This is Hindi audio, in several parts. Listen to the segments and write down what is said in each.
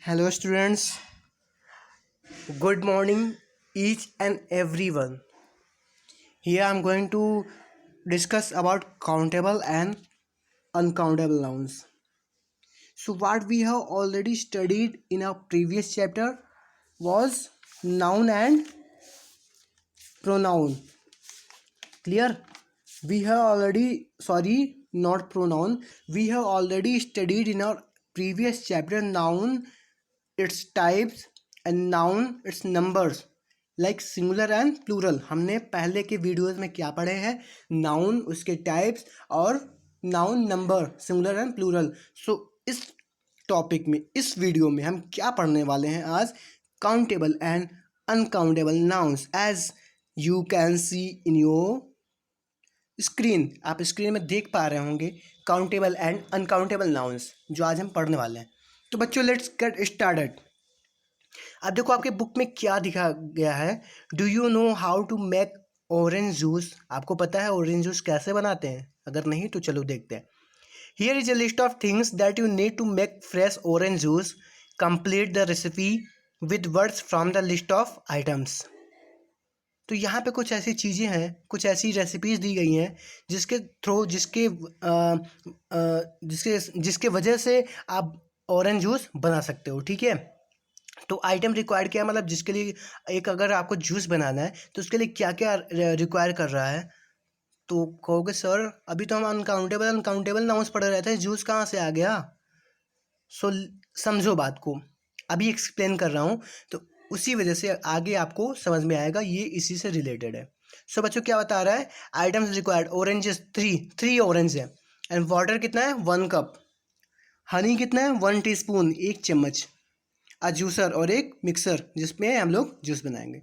Hello, students. Good morning, each and everyone. Here I'm going to discuss about countable and uncountable nouns. So, what we have already studied in our previous chapter was noun and pronoun. Clear? We have already, not pronoun. We have already studied in our previous chapter noun, its types, and noun its numbers, like singular and plural. हमने पहले के वीडियोस में क्या पढ़े हैं? नाउन, उसके टाइप्स और noun number, singular and plural. So इस टॉपिक में, इस वीडियो में हम क्या पढ़ने वाले हैं आज? Countable and uncountable nouns. As you can see in your screen, आप स्क्रीन में देख पा रहे होंगे काउंटेबल एंड अनकाउंटेबल नाउन्स जो आज हम पढ़ने वाले हैं. तो बच्चों, लेट्स गेट स्टार्टेड. अब देखो आपके बुक में क्या दिखा गया है. Do you know how to make orange juice? आपको पता है ऑरेंज जूस कैसे बनाते हैं? अगर नहीं तो चलो देखते हैं. Here is a list of things that you need to make fresh orange juice. Complete the recipe with words from the list of items. तो यहाँ पे कुछ ऐसी चीज़ें हैं, कुछ ऐसी रेसिपीज़ दी गई हैं जिसके थ्रू, जिसके वजह से आप ऑरेंज जूस बना सकते हो. ठीक है. तो आइटम रिक्वायर्ड क्या है, मतलब जिसके लिए एक अगर आपको जूस बनाना है तो उसके लिए क्या क्या रिक्वायर कर रहा है. तो कहोगे सर अभी तो हम अनकाउंटेबल नाउन्स पढ़ रहे थे, जूस कहाँ से आ गया? सो समझो बात को, अभी एक्सप्लेन कर रहा हूँ तो उसी वजह से आगे आपको समझ में आएगा, ये इसी से रिलेटेड है. सो बच्चों क्या बता रहा है? Items required oranges three orange है. एंड वाटर कितना है? 1 कप. हनी कितना है? 1 टीस्पून, 1 चम्मच. अ जूसर और एक मिक्सर जिसमें हम लोग जूस बनाएंगे.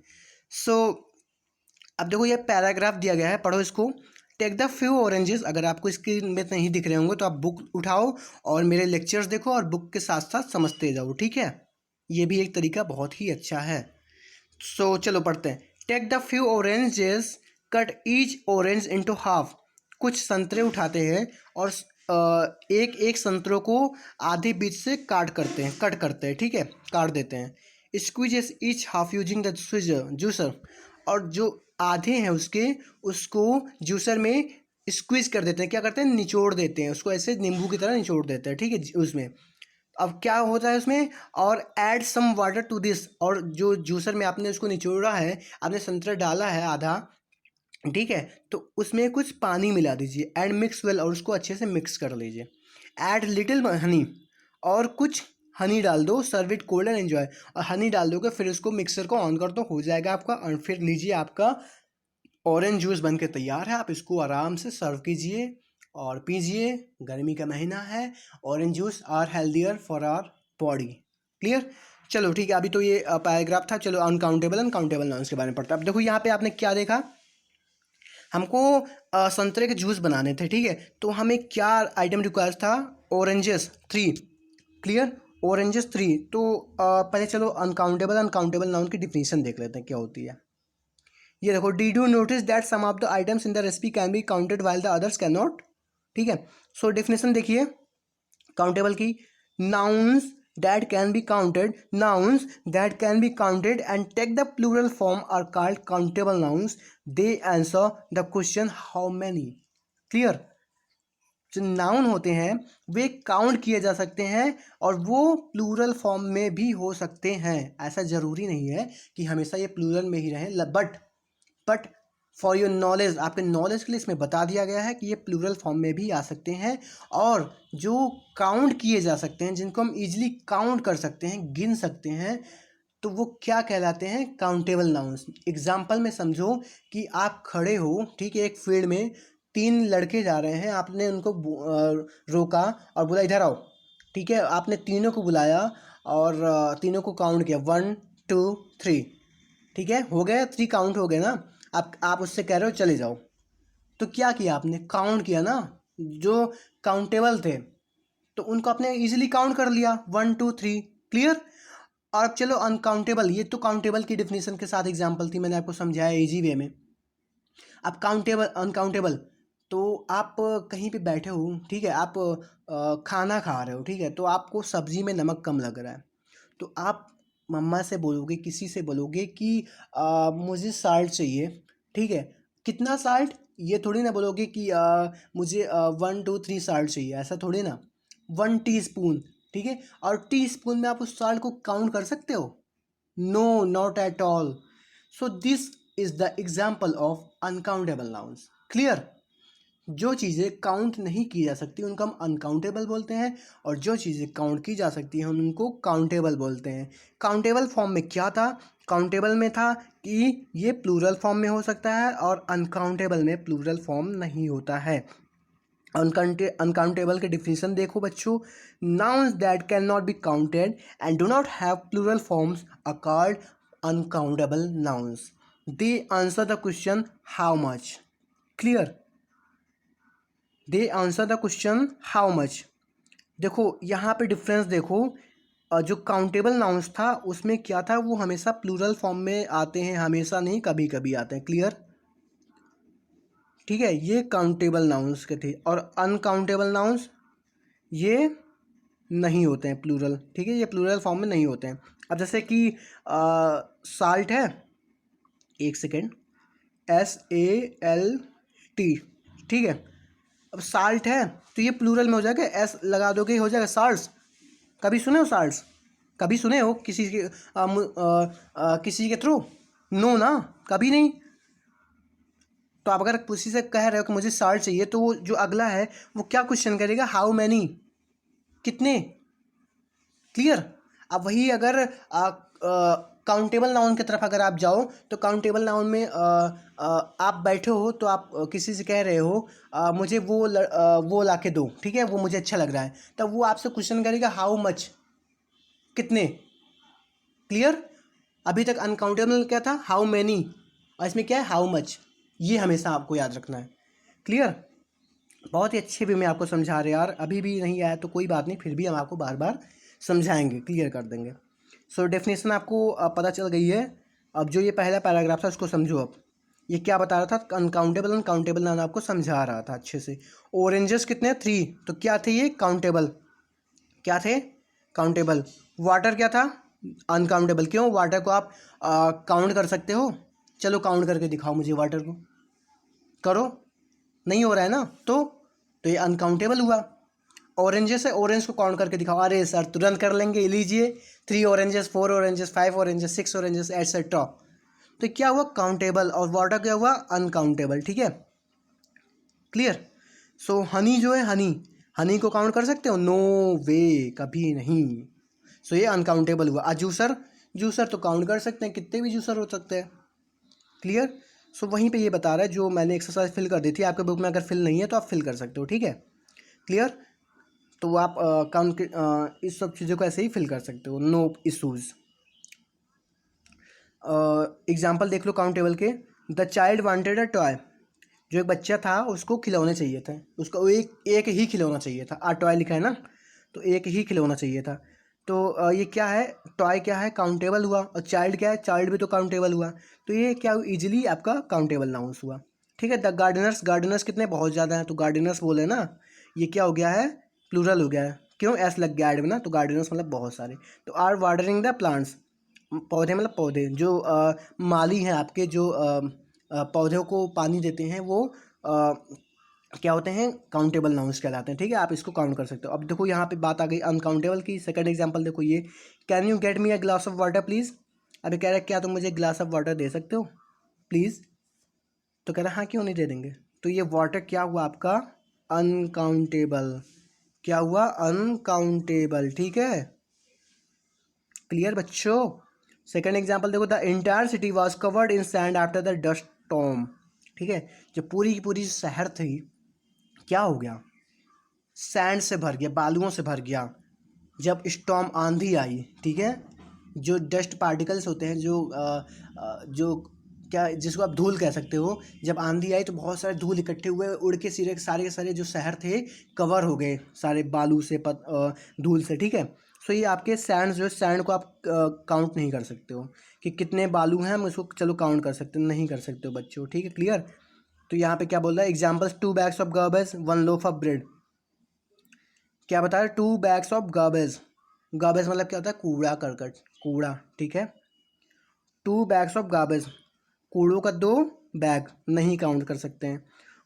सो अब देखो ये पैराग्राफ दिया गया है, पढ़ो इसको. Take the few oranges. अगर आपको स्क्रीन में नहीं दिख रहे होंगे तो आप बुक उठाओ और मेरे लेक्चर्स देखो और बुक के साथ साथ समझते जाओ. ठीक है, ये भी एक तरीका बहुत ही अच्छा है. सो चलो पढ़ते हैं. Take the few oranges, cut each orange into half. कुछ संतरे उठाते हैं और एक एक संतरों को आधे बीच से कट करते हैं. ठीक है, काट देते हैं. Squeezes each half using the juicer. और जो आधे हैं उसको जूसर में स्क्वीज कर देते हैं. क्या करते हैं? निचोड़ देते हैं उसको, ऐसे नींबू की तरह निचोड़ देते हैं. ठीक है, उसमें अब क्या होता है उसमें? और add some water to this. और जो जूसर में आपने उसको निचोड़ा है, आपने संतरा डाला है आधा, ठीक है, तो उसमें कुछ पानी मिला दीजिए. And mix well. और उसको अच्छे से मिक्स कर लीजिए. Add little honey. और कुछ हनी डाल दो. Serve it cold and enjoy. और हनी डाल दोगे, फिर उसको मिक्सर को ऑन कर दो, हो जाएगा आपका. और फिर लीजिए, आपका ऑरेंज जूस बन के तैयार है. आप इसको आराम से सर्व कीजिए और पीजिए. गर्मी का महीना है. Orange juice are healthier for our body. Clear? चलो ठीक है, अभी तो ये पैराग्राफ था. चलो अनकाउंटेबल नाउन्स के बारे में पढ़ते हैं. अब देखो यहाँ पे आपने क्या देखा, हमको संतरे के जूस बनाने थे. ठीक है, तो हमें क्या आइटम रिक्वायर था? ऑरेंजेस 3. क्लियर? ऑरेंजेस 3. तो पहले चलो अनकाउंटेबल नाउन की डिफिनीशन देख लेते हैं क्या होती है. ये देखो, did you notice that some of the items in the recipe can be counted while the others can not. ठीक है, सो डेफिनेशन देखिए काउंटेबल की. Nouns that can be counted and take the plural form are called countable nouns. They answer the question how many. Clear? जो नाउन होते हैं वे काउंट किए जा सकते हैं और वो प्लूरल फॉर्म में भी हो सकते हैं. ऐसा जरूरी नहीं है कि हमेशा ये प्लूरल में ही रहें, बट फॉर योर नॉलेज, आपके नॉलेज के लिए इसमें बता दिया गया है कि ये प्लूरल फॉर्म में भी आ सकते हैं. और जो काउंट किए जा सकते हैं, जिनको हम इजीली काउंट कर सकते हैं, गिन सकते हैं, तो वो क्या कहलाते हैं? Countable nouns. एग्जाम्पल में समझो कि आप खड़े हो, ठीक है, एक फील्ड में 3 लड़के जा रहे हैं. आपने उनको रोका और बोला इधर आओ. ठीक है, आपने तीनों को बुलाया और तीनों को काउंट किया 1 2 3. ठीक है, हो गया 3 काउंट हो गए ना. आप उससे कह रहे हो चले जाओ, तो क्या किया आपने? काउंट किया ना. जो काउंटेबल थे तो उनको आपने इजीली काउंट कर लिया 1 2 3. क्लियर? और अब चलो अनकाउंटेबल. ये तो काउंटेबल की डिफिनेशन के साथ एग्जांपल थी, मैंने आपको समझाया इजी वे में. अब अनकाउंटेबल, तो आप कहीं पे बैठे हो, ठीक है, आप खाना खा रहे हो, ठीक है, तो आपको सब्जी में नमक कम लग रहा है, तो आप मम्मा से बोलोगे, किसी से बोलोगे कि मुझे साल्ट चाहिए, ठीक है, कितना साल्ट, ये थोड़ी ना बोलोगे कि मुझे 1 2 3 साल्ट चाहिए, ऐसा थोड़ी ना, 1 टीस्पून, ठीक है। और टीस्पून में आप उस साल्ट को काउंट कर सकते हो? No, not at all. So this is the example of uncountable nouns. Clear? जो चीज़ें काउंट नहीं की जा सकती उनको हम अनकाउंटेबल बोलते हैं, और जो चीज़ें काउंट की जा सकती हैं उनको काउंटेबल बोलते हैं। काउंटेबल फॉर्म में क्या था? काउंटेबल में था कि ये प्लूरल फॉर्म में हो सकता है, और अनकाउंटेबल में प्लूरल फॉर्म नहीं होता है। अनकाउंटेबल के डिफिनीशन देखो बच्चों। Nouns that can not be counted and do not have plural forms are called uncountable nouns. They answer the question how much. Clear? They answer the question how much. देखो यहाँ पे डिफरेंस देखो, जो काउंटेबल नाउन्स था उसमें क्या था, वो हमेशा प्लूरल फॉर्म में आते हैं, हमेशा नहीं, कभी कभी आते हैं। क्लियर? ठीक है, ये काउंटेबल नाउन्स के थे। और अनकाउंटेबल नाउन्स ये नहीं होते हैं प्लूरल, ठीक है, ये प्लूरल फॉर्म में नहीं होते हैं। अब जैसे कि साल्ट है, एक सेकेंड, SALT, ठीक है। अब साल्ट है तो ये प्लूरल में हो जाएगा, एस लगा दोगे हो जाएगा साल्ट्स। कभी सुने हो साल्ट्स? कभी सुने हो किसी के किसी के थ्रू? नो ना, कभी नहीं। तो आप अगर किसी से कह रहे हो कि मुझे साल्ट चाहिए, तो वो जो अगला है वो क्या क्वेश्चन करेगा? हाउ मैनी, कितने। क्लियर? अब वही अगर काउंटेबल नाउन की तरफ अगर आप जाओ, तो काउंटेबल नाउन में आप बैठे हो तो आप किसी से कह रहे हो मुझे वो ला के दो, ठीक है, वो मुझे अच्छा लग रहा है, तब वो आपसे क्वेश्चन करेगा हाउ मच, कितने। क्लियर? अभी तक अनकाउंटेबल क्या था? हाउ मैनी, और इसमें क्या है? How much. ये हमेशा आपको याद रखना है। क्लियर? बहुत ही अच्छे वे में आपको समझा रहे यार, अभी भी नहीं आया तो कोई बात नहीं, फिर भी हम आपको बार बार समझाएंगे, क्लियर कर देंगे। सो डेफिनेशन आपको पता चल गई है। अब जो ये पहला पैराग्राफ था उसको समझो। अब ये क्या बता रहा था? अनकाउंटेबल अनकाउंटेबल नाम आपको समझा रहा था अच्छे से। ऑरेंजेस कितने? 3, तो क्या थे ये? काउंटेबल। क्या थे? काउंटेबल। वाटर क्या था? अनकाउंटेबल। क्यों? वाटर को आप काउंट कर सकते हो? चलो काउंट करके दिखाओ मुझे वाटर को, करो। नहीं हो रहा है ना, तो ये अनकाउंटेबल हुआ। ऑरेंजेस है, ऑरेंज को काउंट करके दिखाओ। अरे सर तुरंत कर लेंगे, लीजिए 3 oranges, 4 oranges, 5 oranges, 6 oranges etcetera. तो क्या हुआ? काउंटेबल। और वाटर क्या हुआ? अनकाउंटेबल। ठीक है, क्लियर? सो हनी जो है, हनी, हनी को काउंट कर सकते हो? नो वे, कभी नहीं। सो ये अनकाउंटेबल हुआ। जूसर, जूसर तो काउंट कर सकते हैं, कितने भी जूसर हो सकते हैं। क्लियर? सो वहीं पे ये बता रहा है, जो मैंने एक्सरसाइज फिल कर दी थी आपके बुक में, अगर फिल नहीं है तो आप फिल कर सकते हो, ठीक है। क्लियर? तो आप काउंट इस सब चीज़ों को ऐसे ही फिल कर सकते हो, नो इशूज़। एग्जाम्पल देख लो काउंटेबल के। The child wanted a toy, जो एक बच्चा था उसको खिलौने चाहिए थे, उसको एक एक ही खिलौना चाहिए था। टॉय लिखा है ना, तो एक ही खिलौना चाहिए था। तो ये क्या है? टॉय क्या है? काउंटेबल हुआ। और चाइल्ड क्या है? चाइल्ड भी तो काउंटेबल हुआ। तो ये क्या इजीली आपका काउंटेबल नाउंस हुआ, ठीक है। द गार्डनर्स, गार्डनर्स कितने? बहुत ज़्यादा हैं, तो गार्डनर्स बोले ना, ये क्या हो गया है? प्लूरल हो गया है। क्यों? एस लग गया एड में ना, तो गार्डनर्स मतलब बहुत सारे। तो आर वाटरिंग द प्लांट्स, पौधे मतलब पौधे, जो माली हैं आपके, जो पौधों को पानी देते हैं, वो क्या होते हैं? काउंटेबल नाउंस कहलाते हैं, ठीक है। आप इसको काउंट कर सकते हो। अब देखो यहाँ पे बात आ गई अनकाउंटेबल की। सेकंड एग्जांपल देखो ये, can you get me a glass of water please. अभी कह रहा है क्या तुम मुझे ग्लास ऑफ वाटर दे सकते हो प्लीज़? तो कह रहा है हाँ, क्यों नहीं दे देंगे। तो ये वाटर क्या हुआ आपका? अनकाउंटेबल। क्या हुआ? अनकाउंटेबल, ठीक है। क्लियर बच्चों? सेकंड एग्जांपल देखो, the entire city was covered in sand after the dust storm, ठीक है। जो पूरी की पूरी शहर थी, क्या हो गया? सैंड से भर गया, बालुओं से भर गया, जब स्टॉर्म, आंधी आई, ठीक है। जो डस्ट पार्टिकल्स होते हैं, जो क्या, जिसको आप धूल कह सकते हो, जब आंधी आई तो बहुत सारे धूल इकट्ठे हुए, उड़ के सिरे सारे के सारे जो शहर थे कवर हो गए सारे बालू से, धूल से, ठीक है। सो ये आपके सैंड, जो सैंड को आप काउंट नहीं कर सकते हो कि कितने बालू हैं, हम उसको चलो काउंट कर सकते हो, नहीं कर सकते हो बच्चों, ठीक है। क्लियर? तो यहाँ पे क्या बोल रहा है? Examples, 2 bags of garbage, 1 loaf of bread. क्या बता रहे? 2 बैग्स ऑफ गार्बेज, गार्बेज मतलब क्या होता है, कूड़ा करकट, कूड़ा, ठीक है। 2 बैग्स ऑफ गार्बेज, कूड़ों का 2 बैग, नहीं काउंट कर सकते हैं।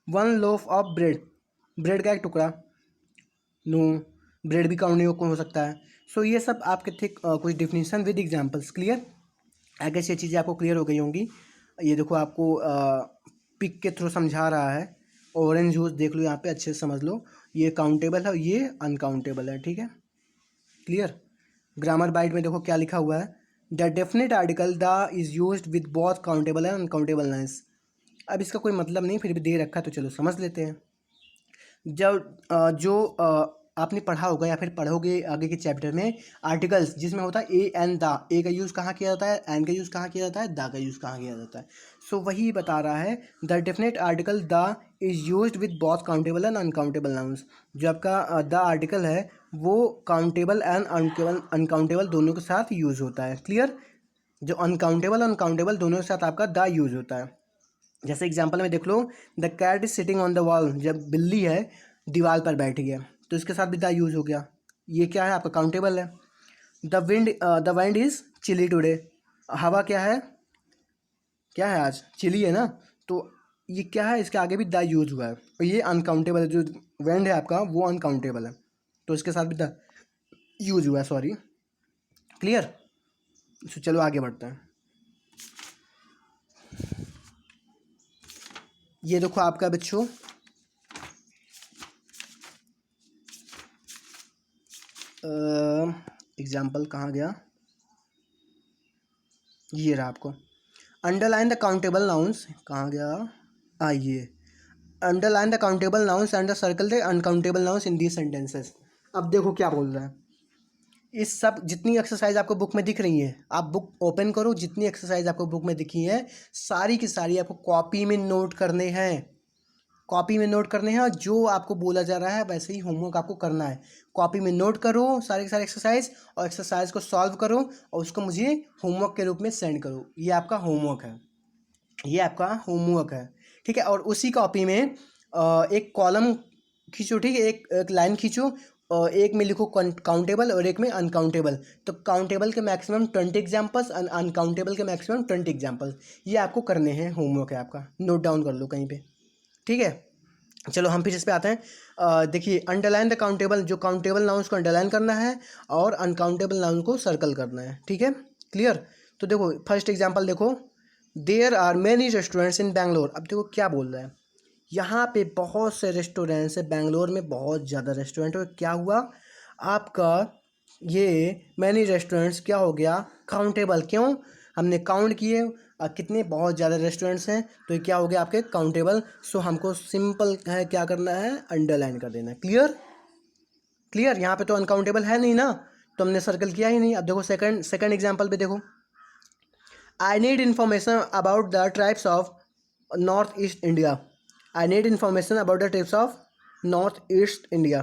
1 लोफ ऑफ ब्रेड, ब्रेड का एक टुकड़ा, नो, ब्रेड भी काउंट नहीं हो सकता है। सो ये सब आपके थे कुछ डिफिनीशन विद एग्जांपल्स। क्लियर? आगे से चीज़ें आपको क्लियर हो गई होंगी। ये देखो आपको पिक के थ्रू समझा रहा है। ऑरेंज जूस देख लो यहाँ पे, अच्छे से समझ लो। ये काउंटेबल है, ये अनकाउंटेबल है, ठीक है। क्लियर? ग्रामर बाइट में देखो क्या लिखा हुआ है, the definite article the is used with both countable and uncountable nouns. अब इसका कोई मतलब नहीं, फिर भी दे रखा है तो चलो समझ लेते हैं। जब जो आपने पढ़ा होगा या फिर पढ़ोगे आगे के चैप्टर में, आर्टिकल्स जिसमें होता है ए एंड द, ए का यूज़ कहाँ किया जाता है, एन का यूज़ कहाँ किया जाता है, द का यूज़ कहाँ किया जाता है। सो वही बता रहा है, the definite article the is used with both countable and uncountable nouns. जो आपका द आर्टिकल है वो काउंटेबल एंड अनकाउंटेबल दोनों के साथ यूज़ होता है। क्लियर? जो अनकाउंटेबल अनकाउंटेबल दोनों के साथ आपका द यूज़ होता है। जैसे एग्जांपल में देख लो, the cat is sitting on the wall, जब बिल्ली है दीवार पर बैठी है तो इसके साथ भी द यूज़ हो गया। ये क्या है आपका, काउंटेबल है। The wind is chilly today, हवा क्या है, क्या है आज, चिली है ना। तो ये क्या है, इसके आगे भी द यूज़ हुआ है और ये अनकाउंटेबल है। जो विंड है आपका वो अनकाउंटेबल है तो इसके साथ भी द यूज़ हुआ है, सॉरी। क्लियर? तो चलो आगे बढ़ते हैं। ये देखो आपका बच्चों, एग्जाम्पल कहाँ गया, ये रहा आपको। अंडरलाइन द काउंटेबल नाउन्स, कहाँ गया, आइए, underline the countable nouns and the circle the uncountable nouns in these sentences. अब देखो क्या बोल रहा है, इस सब जितनी एक्सरसाइज आपको बुक में दिख रही है, आप बुक ओपन करो, जितनी एक्सरसाइज आपको बुक में दिखी है सारी की सारी आपको कॉपी में नोट करने हैं, कॉपी में नोट करने हैं। और जो आपको बोला जा रहा है वैसे ही होमवर्क आपको करना है। कॉपी में नोट करो सारे के सारे एक्सरसाइज, और एक्सरसाइज को सॉल्व करो और उसको मुझे होमवर्क के रूप में सेंड करो। ये आपका होमवर्क है, ये आपका होमवर्क है, ठीक है। और उसी कॉपी में एक कॉलम खींचो, ठीक है, एक लाइन खींचो, और एक में लिखो काउंटेबल और एक में अनकाउंटेबल। तो काउंटेबल के मैक्सिमम 20 एग्जाम्पल्स, अनकाउंटेबल के मैक्सिमम 20 एग्जाम्पल्स। ये आपको करने हैं, होमवर्क है आपका, नोट डाउन कर लो कहीं पे, ठीक है। चलो हम फिर इस पे आते हैं। देखिए, अंडरलाइन द काउंटेबल, जो काउंटेबल नाउन्स को अंडरलाइन करना है और अनकाउंटेबल नाउन को सर्कल करना है, ठीक है। क्लियर? तो देखो फर्स्ट एग्जांपल देखो, देयर आर मैनी रेस्टोरेंट्स इन बैंगलोर। अब देखो क्या बोल रहा है, यहाँ पे बहुत से रेस्टोरेंट्स है, बैंगलोर में बहुत ज़्यादा रेस्टोरेंट है। क्या हुआ आपका, ये मैनी रेस्टोरेंट्स क्या हो गया, काउंटेबल, क्यों, हमने काउंट किए कितने, बहुत ज़्यादा रेस्टोरेंट्स हैं तो ये क्या हो गया आपके काउंटेबल। सो हमको सिंपल है क्या करना है, अंडरलाइन कर देना है। क्लियर? क्लियर? यहाँ पे तो अनकाउंटेबल है नहीं ना, तो हमने सर्कल किया ही नहीं। अब देखो सेकंड सेकंड एग्जांपल पे देखो, I need information about the tribes of north east India. I need information about the tribes of north east India.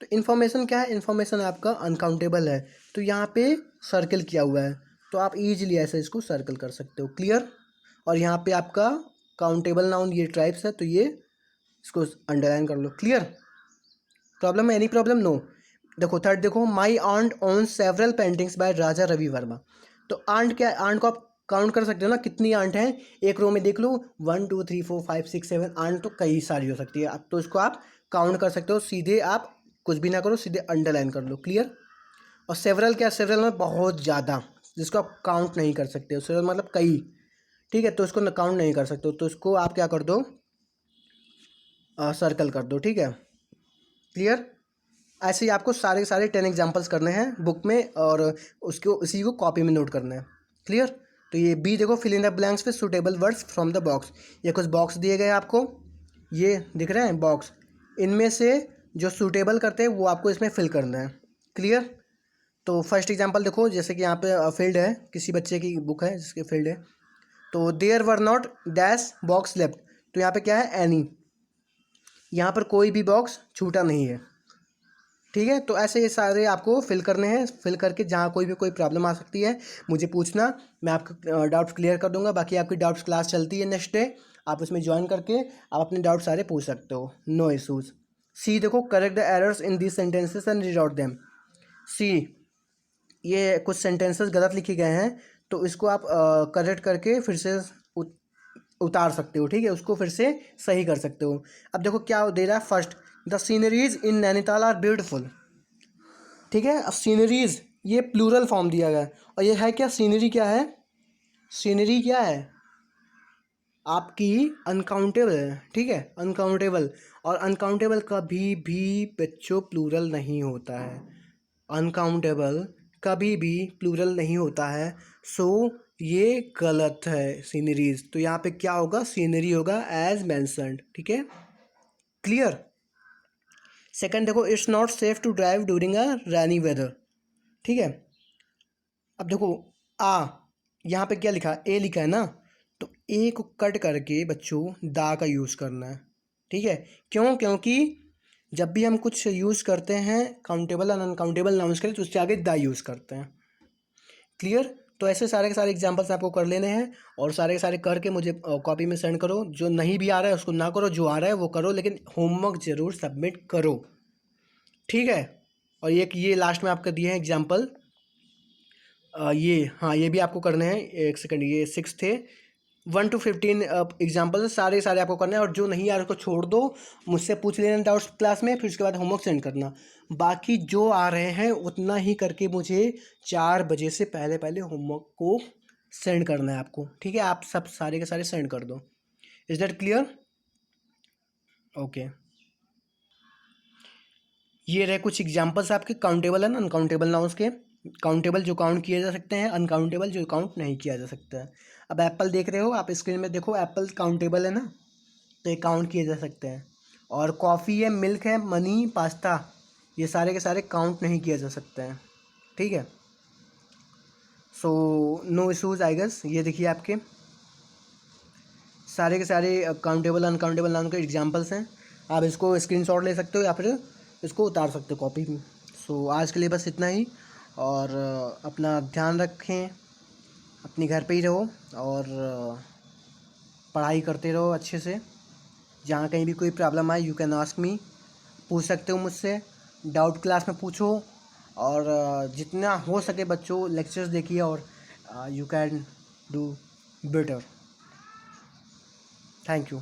तो इन्फॉर्मेशन क्या है, इन्फॉर्मेशन आपका अनकाउंटेबल है तो यहाँ पे सर्कल किया हुआ है, तो आप इजीली ऐसे इसको सर्कल कर सकते हो। क्लियर? और यहाँ पे आपका काउंटेबल नाउन ये ट्राइब्स है तो ये इसको अंडरलाइन कर लो। क्लियर? प्रॉब्लम है, एनी प्रॉब्लम, नो। देखो थर्ड देखो, my aunt on several paintings by Raja Ravi Varma. तो आंट क्या है, आंट को आप काउंट कर सकते हो ना, कितनी आंट हैं, एक रो में देख लो 1 2 3 4 5 6 7 आंट तो कई सारी हो सकती है। अब तो इसको आप काउंट कर सकते हो, सीधे आप कुछ भी ना करो, सीधे अंडरलाइन कर लो। क्लियर? और सेवरल क्या, सेवरल में बहुत ज़्यादा, जिसको आप काउंट नहीं कर सकते हो, सेवरल मतलब कई, ठीक है, तो इसको काउंट नहीं कर सकते हो तो इसको आप क्या कर दो, सर्कल कर दो, ठीक है। क्लियर? ऐसे ही आपको सारे सारे 10 एग्जाम्पल्स करने हैं बुक में और उसको उसी को कॉपी में नोट करना है। क्लियर? तो ये बी देखो, fill in the blanks with suitable words from the box. ये कुछ बॉक्स दिए गए आपको, ये दिख रहे हैं बॉक्स, इनमें से जो सूटेबल करते हैं वो आपको इसमें फिल करना है। क्लियर? तो फर्स्ट एग्जांपल देखो, जैसे कि यहाँ पे फील्ड है, किसी बच्चे की बुक है जिसके फील्ड है, तो there were not dash box left. तो यहाँ पे क्या है, एनी, यहाँ पर कोई भी बॉक्स छूटा नहीं है, ठीक है। तो ऐसे ये सारे आपको फिल करने हैं, फिल करके जहाँ कोई प्रॉब्लम आ सकती है मुझे पूछना, मैं आपका डाउट्स क्लियर कर दूंगा। बाकी आपकी डाउट्स क्लास चलती है नेक्स्ट डे, आप उसमें ज्वाइन करके आप अपने डाउट सारे पूछ सकते हो, नो इशूज़। सी देखो, correct the errors in these sentences and read out them. See, ये कुछ सेंटेंसेस गलत लिखे गए हैं, तो इसको आप करेक्ट करके फिर से उतार सकते हो, ठीक है, उसको फिर से सही कर सकते हो। अब देखो क्या दे रहा है, first, the sceneries in Nainital are beautiful, ठीक है। अब सीनरीज ये प्लूरल फॉर्म दिया गया है, और ये है क्या, सीनरी क्या है, सीनरी क्या है आपकी, अनकाउंटेबल है, ठीक है, अनकाउंटेबल। और अनकाउंटेबल कभी भी बच्चों प्लूरल नहीं होता है, अनकाउंटेबल कभी भी प्लूरल नहीं होता है। सो ये गलत है सीनरीज, तो यहाँ पे क्या होगा, सीनरी होगा एज मैंसन्ड, ठीक है, क्लियर। सेकंड देखो, it's not safe to drive during a rainy weather, ठीक है। अब देखो आ, यहाँ पे क्या लिखा, ए लिखा है ना, तो ए को कट करके बच्चों दा का यूज़ करना है, ठीक है। क्यों, क्योंकि जब भी हम कुछ यूज़ करते हैं काउंटेबल और अनकाउंटेबल नाउंस के लिए, तो उससे आगे दा यूज़ करते हैं, क्लियर। तो ऐसे सारे के सारे एग्जांपल्स आपको कर लेने हैं, और सारे के सारे करके मुझे कॉपी में सेंड करो। जो नहीं भी आ रहा है उसको ना करो, जो आ रहा है वो करो, लेकिन होमवर्क ज़रूर सबमिट करो, ठीक है। और ये लास्ट में आपका दिए हैं एग्जाम्पल, ये हाँ, ये भी आपको करने हैं, एक सेकंड, ये 6 थे, 1 to 15 एग्जाम्पल सारे सारे आपको करने हैं, और जो नहीं आ रहा उसको छोड़ दो, मुझसे पूछ लेना डाउट्स क्लास में, फिर उसके बाद होमवर्क सेंड करना। बाकी जो आ रहे हैं उतना ही करके मुझे 4 बजे से पहले पहले होमवर्क को सेंड करना है आपको, ठीक है। आप सब सारे के सारे सेंड कर दो। Is that clear? ओके, ये रहे कुछ एग्जांपल्स आपके काउंटेबल एंड अनकाउंटेबल नाउन्स के। काउंटेबल जो काउंट किए जा सकते हैं, अनकाउंटेबल जो काउंट नहीं किया जा सकता है। अब एप्पल देख रहे हो आप स्क्रीन में, देखो एप्पल काउंटेबल है ना, तो ये काउंट किए जा सकते हैं। और कॉफ़ी है, मिल्क है, मनी, पास्ता, ये सारे के सारे काउंट नहीं किए जा सकते हैं, ठीक है। So no issues I guess. ये देखिए आपके सारे के सारे काउंटेबल अनकाउंटेबल नाउन के एग्जांपल्स हैं। आप इसको स्क्रीनशॉट ले सकते हो या फिर इसको उतार सकते हो कॉपी में। सो आज के लिए बस इतना ही, और अपना ध्यान रखें, अपनी घर पे ही रहो, और पढ़ाई करते रहो अच्छे से। जहाँ कहीं भी कोई प्रॉब्लम आए, यू कैन आस्क मी, पूछ सकते हो मुझसे, डाउट क्लास में पूछो। और जितना हो सके बच्चों लेक्चर्स देखिए, और you can do better. Thank you.